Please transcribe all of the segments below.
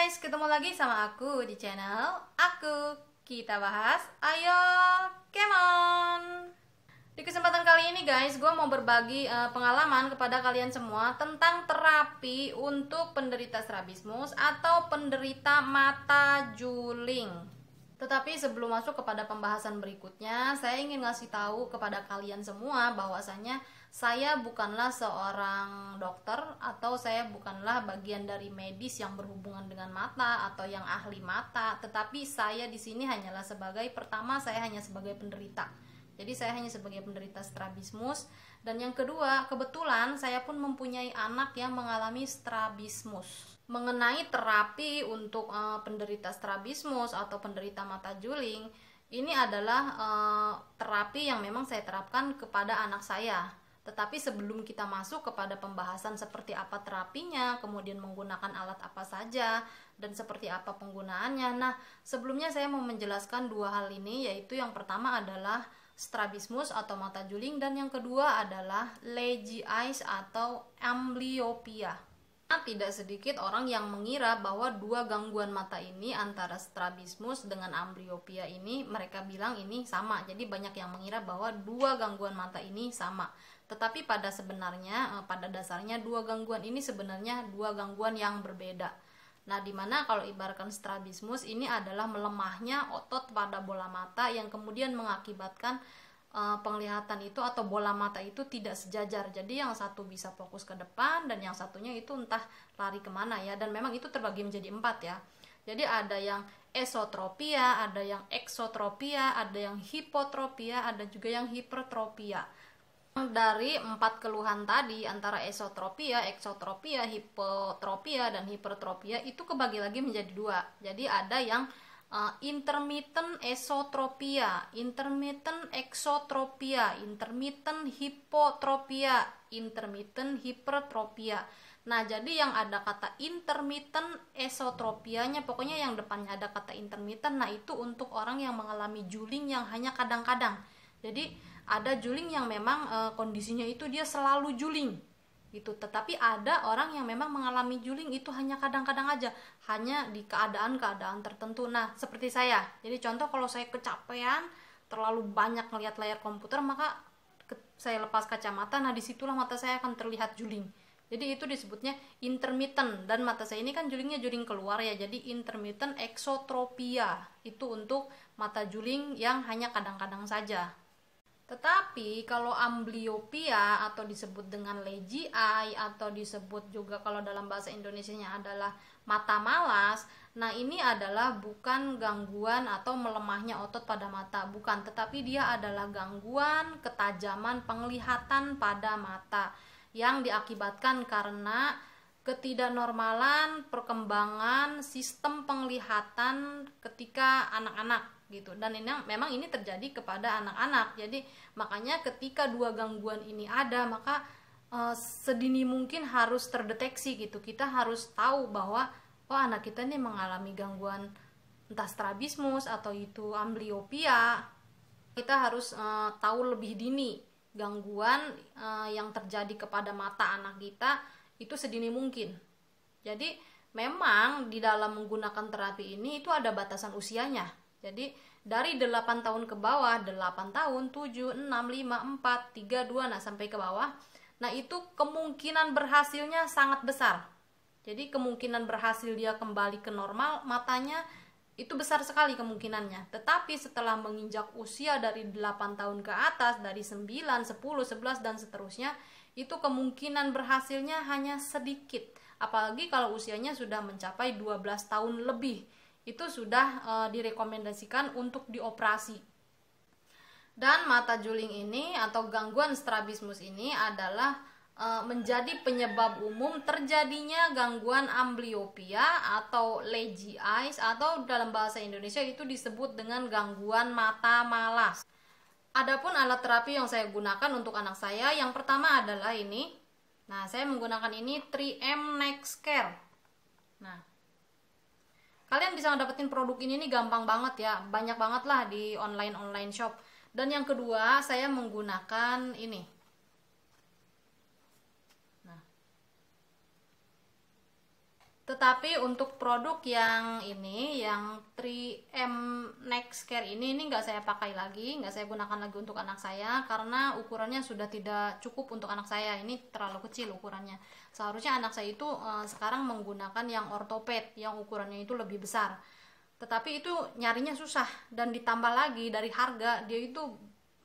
guys, ketemu lagi sama aku di channel aku. Kita bahas, ayo kemon. Di kesempatan kali ini guys, gue mau berbagi pengalaman kepada kalian semua tentang terapi untuk penderita strabismus atau penderita mata juling. Tetapi sebelum masuk kepada pembahasan berikutnya, saya ingin ngasih tahu kepada kalian semua bahwasanya saya bukanlah seorang dokter atau saya bukanlah bagian dari medis yang berhubungan dengan mata atau yang ahli mata, tetapi saya di sini hanyalah sebagai saya hanya sebagai penderita. Jadi saya hanya sebagai penderita strabismus, dan yang kedua, kebetulan saya pun mempunyai anak yang mengalami strabismus. Mengenai terapi untuk penderita strabismus atau penderita mata juling, ini adalah terapi yang memang saya terapkan kepada anak saya. Tetapi sebelum kita masuk kepada pembahasan seperti apa terapinya, kemudian menggunakan alat apa saja, dan seperti apa penggunaannya. Nah, sebelumnya saya mau menjelaskan dua hal ini, yaitu yang pertama adalah strabismus atau mata juling, dan yang kedua adalah lazy eyes atau amblyopia. Nah, tidak sedikit orang yang mengira bahwa dua gangguan mata ini antara strabismus dengan amblyopia ini mereka bilang ini sama. Jadi banyak yang mengira bahwa dua gangguan mata ini sama. Tetapi pada dasarnya dua gangguan ini sebenarnya dua gangguan yang berbeda. Nah, dimana kalau ibaratkan strabismus ini adalah melemahnya otot pada bola mata yang kemudian mengakibatkan penglihatan itu atau bola mata itu tidak sejajar. Jadi yang satu bisa fokus ke depan dan yang satunya itu entah lari kemana ya. Dan memang itu terbagi menjadi 4 ya. Jadi ada yang esotropia, ada yang eksotropia, ada yang hipotropia, ada juga yang hipertropia. Dari 4 keluhan tadi antara esotropia, eksotropia, hipotropia, dan hipertropia itu kebagi lagi menjadi 2. Jadi ada yang intermittent esotropia, intermittent exotropia, intermittent hipotropia, intermittent hipertropia. Nah, jadi yang ada kata intermittent esotropianya, pokoknya yang depannya ada kata intermittent, nah itu untuk orang yang mengalami juling yang hanya kadang-kadang. Jadi ada juling yang memang kondisinya itu dia selalu juling gitu, tetapi ada orang yang memang mengalami juling itu hanya kadang-kadang aja, hanya di keadaan-keadaan tertentu. Nah, seperti saya, jadi contoh kalau saya kecapean terlalu banyak melihat layar komputer, maka saya lepas kacamata, nah disitulah mata saya akan terlihat juling. Jadi itu disebutnya intermittent, dan mata saya ini kan julingnya juling keluar ya, jadi intermittent exotropia itu untuk mata juling yang hanya kadang-kadang saja. Tetapi kalau amblyopia atau disebut dengan lazy eye atau disebut juga kalau dalam bahasa Indonesianya adalah mata malas, nah ini adalah bukan gangguan atau melemahnya otot pada mata, bukan, tetapi dia adalah gangguan ketajaman penglihatan pada mata yang diakibatkan karena ketidaknormalan perkembangan sistem penglihatan ketika anak-anak gitu. Dan ini memang ini terjadi kepada anak-anak. Jadi makanya ketika dua gangguan ini ada, maka sedini mungkin harus terdeteksi gitu. Kita harus tahu bahwa anak kita nih mengalami gangguan entah strabismus atau itu amblyopia. Kita harus tahu lebih dini gangguan yang terjadi kepada mata anak kita itu sedini mungkin. Jadi memang di dalam menggunakan terapi ini itu ada batasan usianya. Jadi dari 8 tahun ke bawah, 8 tahun, 7, 6, 5, 4, 3, 2, nah sampai ke bawah. Nah itu kemungkinan berhasilnya sangat besar. Jadi kemungkinan berhasil dia kembali ke normal matanya itu besar sekali kemungkinannya. Tetapi setelah menginjak usia dari 8 tahun ke atas, dari 9, 10, 11, dan seterusnya, itu kemungkinan berhasilnya hanya sedikit. Apalagi kalau usianya sudah mencapai 12 tahun lebih. Itu sudah direkomendasikan untuk dioperasi. Dan mata juling ini atau gangguan strabismus ini adalah menjadi penyebab umum terjadinya gangguan amblyopia atau lazy eyes, atau dalam bahasa Indonesia itu disebut dengan gangguan mata malas. Adapun alat terapi yang saya gunakan untuk anak saya, yang pertama adalah ini. Nah, saya menggunakan ini 3M Next Care. Nah, kalian bisa dapetin produk ini nih gampang banget ya, banyak banget lah di online shop. Dan yang kedua, saya menggunakan ini. Nah, Tetapi untuk produk yang ini, yang 3M Next Care ini nggak saya pakai lagi, nggak saya gunakan lagi untuk anak saya karena ukurannya sudah tidak cukup untuk anak saya. Ini terlalu kecil ukurannya. Seharusnya anak saya itu sekarang menggunakan yang ortoped, yang ukurannya itu lebih besar. Tetapi itu nyarinya susah, dan ditambah lagi dari harga, dia itu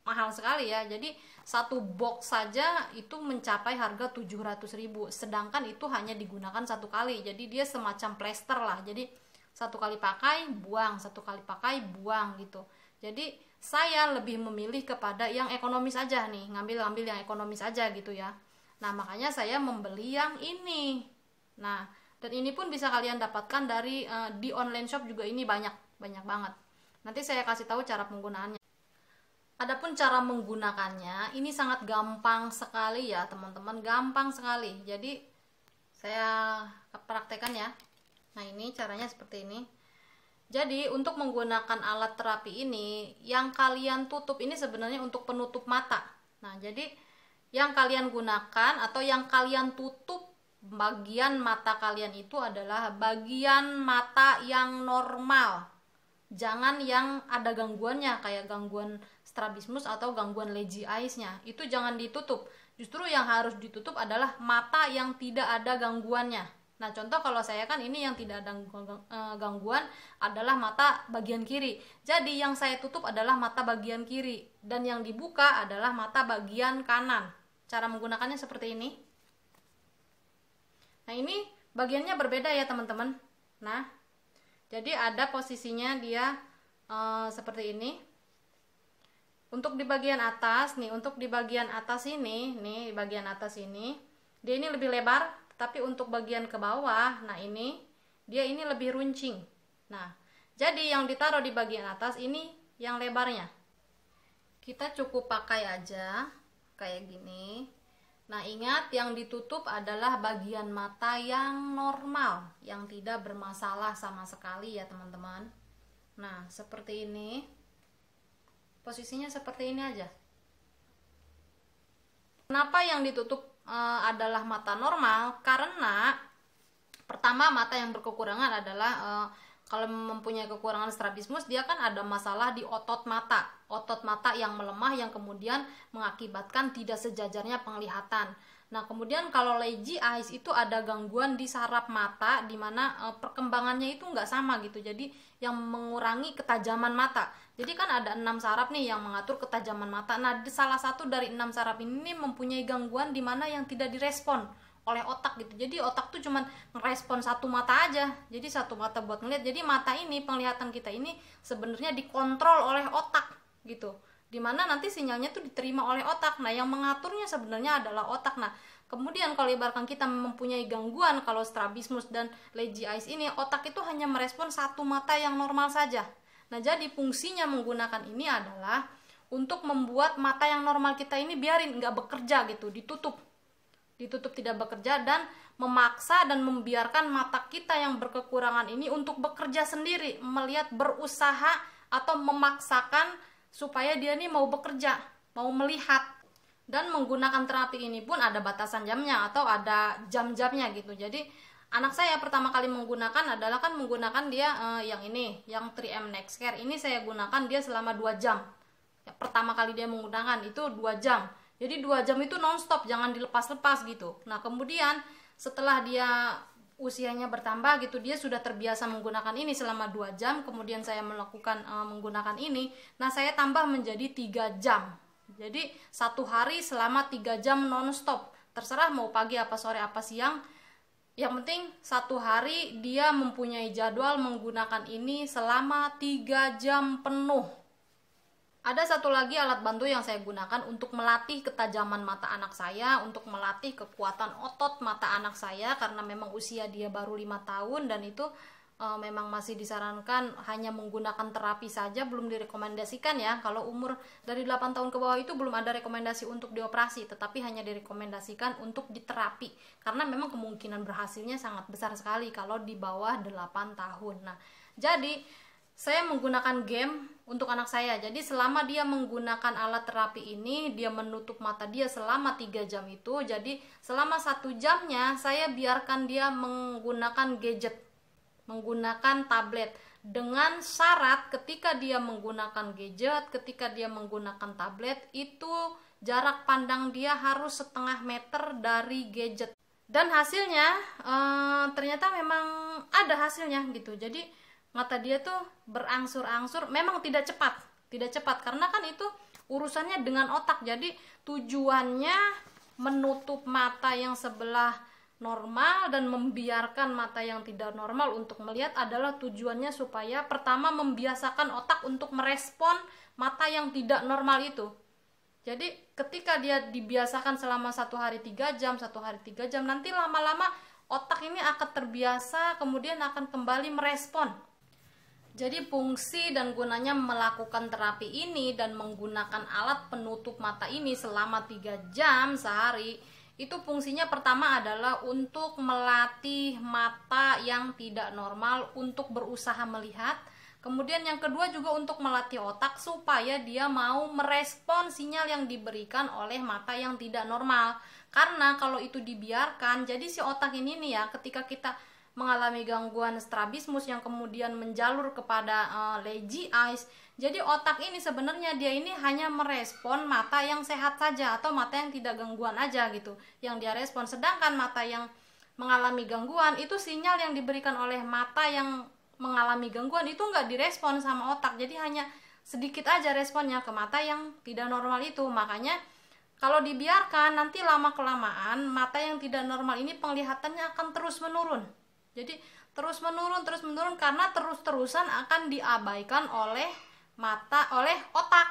mahal sekali ya. Jadi satu box saja itu mencapai harga 700.000, sedangkan itu hanya digunakan satu kali. Jadi dia semacam plester lah. Jadi satu kali pakai buang, satu kali pakai buang gitu. Jadi saya lebih memilih kepada yang ekonomis aja nih, ngambil yang ekonomis aja gitu ya. Nah, makanya saya membeli yang ini. Nah, dan ini pun bisa kalian dapatkan dari di online shop juga, ini banyak banget. Nanti saya kasih tahu cara penggunaannya. Adapun cara menggunakannya ini sangat gampang sekali ya teman-teman, gampang sekali. Jadi saya praktekkan ya. Nah, ini caranya seperti ini. Jadi untuk menggunakan alat terapi ini, yang kalian tutup ini sebenarnya untuk penutup mata. Nah, jadi yang kalian gunakan atau yang kalian tutup bagian mata kalian itu adalah bagian mata yang normal. Jangan yang ada gangguannya kayak gangguan strabismus atau gangguan lazy eyes-nya. Itu jangan ditutup. Justru yang harus ditutup adalah mata yang tidak ada gangguannya. Nah, contoh kalau saya kan ini yang tidak ada gangguan adalah mata bagian kiri. Jadi yang saya tutup adalah mata bagian kiri dan yang dibuka adalah mata bagian kanan. Cara menggunakannya seperti ini. Nah, ini bagiannya berbeda ya teman-teman. Nah, jadi ada posisinya dia seperti ini. Untuk di bagian atas nih, untuk di bagian atas ini, nih bagian atas ini, dia ini lebih lebar, tapi untuk bagian ke bawah, nah ini dia ini lebih runcing. Nah, jadi yang ditaruh di bagian atas ini yang lebarnya. Kita cukup pakai aja kayak gini. Nah, ingat yang ditutup adalah bagian mata yang normal, yang tidak bermasalah sama sekali ya teman-teman. Nah, seperti ini. Posisinya seperti ini aja. Kenapa yang ditutup adalah mata normal? Karena pertama, mata yang berkekurangan adalah kalau mempunyai kekurangan strabismus, dia kan ada masalah di otot mata yang melemah yang kemudian mengakibatkan tidak sejajarnya penglihatan. Nah, kemudian kalau lazy eyes itu ada gangguan di saraf mata di mana perkembangannya itu nggak sama gitu. Jadi yang mengurangi ketajaman mata. Jadi kan ada 6 saraf nih yang mengatur ketajaman mata. Nah, salah satu dari 6 saraf ini mempunyai gangguan di mana yang tidak direspon oleh otak gitu. Jadi otak tuh cuman ngerespon satu mata aja. Jadi satu mata buat ngeliat. Jadi mata ini, penglihatan kita ini sebenarnya dikontrol oleh otak gitu. Dimana nanti sinyalnya tuh diterima oleh otak. Nah, yang mengaturnya sebenarnya adalah otak. Nah, kemudian kalau ibaratkan kita mempunyai gangguan, kalau strabismus dan lazy eyes ini, otak itu hanya merespon satu mata yang normal saja. Nah, jadi fungsinya menggunakan ini adalah untuk membuat mata yang normal kita ini biarin nggak bekerja gitu, ditutup tidak bekerja, dan memaksa dan membiarkan mata kita yang berkekurangan ini untuk bekerja sendiri, melihat, berusaha atau memaksakan supaya dia nih mau bekerja, mau melihat. Dan menggunakan terapi ini pun ada batasan jamnya atau ada jam-jamnya gitu. Jadi anak saya pertama kali menggunakan adalah kan menggunakan dia yang ini, yang 3M Next Care. Ini saya gunakan dia selama 2 jam. Ya, pertama kali dia menggunakan itu 2 jam. Jadi 2 jam itu nonstop, jangan dilepas-lepas gitu. Nah, kemudian setelah dia usianya bertambah gitu, dia sudah terbiasa menggunakan ini selama 2 jam. Kemudian saya melakukan menggunakan ini. Nah, saya tambah menjadi 3 jam. Jadi 1 hari selama 3 jam nonstop. Terserah mau pagi apa sore apa siang. Yang penting 1 hari dia mempunyai jadwal menggunakan ini selama 3 jam penuh. Ada satu lagi alat bantu yang saya gunakan untuk melatih ketajaman mata anak saya, untuk melatih kekuatan otot mata anak saya, karena memang usia dia baru 5 tahun dan itu memang masih disarankan hanya menggunakan terapi saja, belum direkomendasikan ya. Kalau umur dari 8 tahun ke bawah itu belum ada rekomendasi untuk dioperasi, tetapi hanya direkomendasikan untuk diterapi, karena memang kemungkinan berhasilnya sangat besar sekali kalau di bawah 8 tahun. Nah, jadi saya menggunakan game untuk anak saya. Jadi selama dia menggunakan alat terapi ini, dia menutup mata dia selama 3 jam itu. Jadi selama 1 jamnya saya biarkan dia menggunakan gadget, menggunakan tablet, dengan syarat ketika dia menggunakan gadget, ketika dia menggunakan tablet, itu jarak pandang dia harus 1/2 meter dari gadget. Dan hasilnya ternyata memang ada hasilnya gitu. Jadi mata dia tuh berangsur-angsur, memang tidak cepat karena kan itu urusannya dengan otak. Jadi tujuannya menutup mata yang sebelah normal dan membiarkan mata yang tidak normal untuk melihat adalah tujuannya supaya pertama membiasakan otak untuk merespon mata yang tidak normal itu. Jadi ketika dia dibiasakan selama 1 hari 3 jam, 1 hari 3 jam, nanti lama-lama otak ini akan terbiasa, kemudian akan kembali merespon. Jadi fungsi dan gunanya melakukan terapi ini dan menggunakan alat penutup mata ini selama 3 jam sehari, itu fungsinya pertama adalah untuk melatih mata yang tidak normal untuk berusaha melihat. Kemudian yang kedua juga untuk melatih otak supaya dia mau merespon sinyal yang diberikan oleh mata yang tidak normal. Karena kalau itu dibiarkan, jadi si otak ini nih ya, ketika kita mengalami gangguan strabismus yang kemudian menjalur kepada lazy eyes, jadi otak ini sebenarnya dia ini hanya merespon mata yang sehat saja atau mata yang tidak gangguan aja gitu yang dia respon. Sedangkan mata yang mengalami gangguan itu sinyal yang diberikan oleh mata yang mengalami gangguan itu nggak direspon sama otak, jadi hanya sedikit aja responnya ke mata yang tidak normal itu. Makanya kalau dibiarkan, nanti lama kelamaan mata yang tidak normal ini penglihatannya akan terus menurun. Jadi terus menurun karena terus-terusan akan diabaikan oleh otak.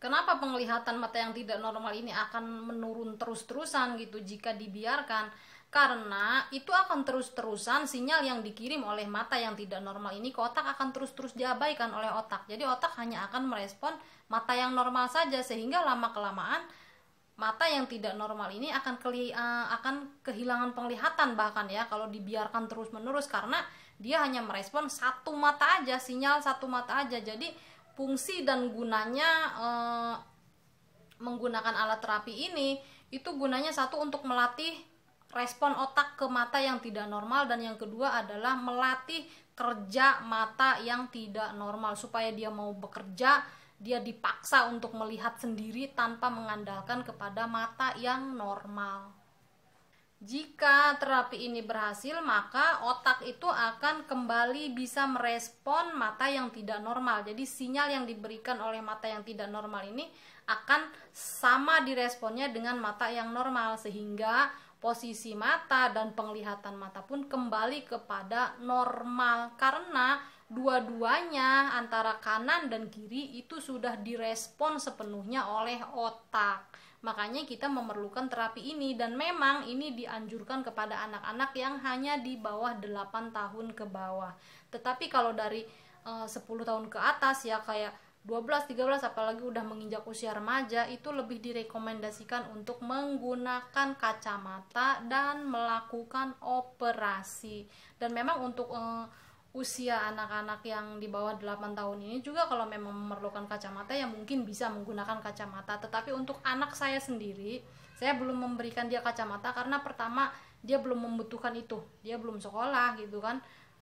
Kenapa penglihatan mata yang tidak normal ini akan menurun terus-terusan gitu jika dibiarkan? Karena itu akan terus-terusan sinyal yang dikirim oleh mata yang tidak normal ini ke otak akan terus-terus diabaikan oleh otak. Jadi otak hanya akan merespon mata yang normal saja, sehingga lama kelamaan mata yang tidak normal ini akan kehilangan penglihatan bahkan ya kalau dibiarkan terus-menerus, karena dia hanya merespon satu mata aja, sinyal satu mata aja. Jadi fungsi dan gunanya menggunakan alat terapi ini itu gunanya satu untuk melatih respon otak ke mata yang tidak normal, dan yang kedua adalah melatih kerja mata yang tidak normal supaya dia mau bekerja, dia dipaksa untuk melihat sendiri tanpa mengandalkan kepada mata yang normal. Jika terapi ini berhasil, maka otak itu akan kembali bisa merespon mata yang tidak normal. Jadi sinyal yang diberikan oleh mata yang tidak normal ini akan sama diresponnya dengan mata yang normal, sehingga posisi mata dan penglihatan mata pun kembali kepada normal, karena dua-duanya antara kanan dan kiri itu sudah direspon sepenuhnya oleh otak. Makanya kita memerlukan terapi ini, dan memang ini dianjurkan kepada anak-anak yang hanya di bawah 8 tahun ke bawah. Tetapi kalau dari 10 tahun ke atas ya, kayak 12, 13, apalagi udah menginjak usia remaja, itu lebih direkomendasikan untuk menggunakan kacamata dan melakukan operasi. Dan memang untuk usia anak-anak yang di bawah 8 tahun ini juga kalau memang memerlukan kacamata ya mungkin bisa menggunakan kacamata. Tetapi untuk anak saya sendiri, saya belum memberikan dia kacamata karena pertama dia belum membutuhkan itu, dia belum sekolah gitu kan.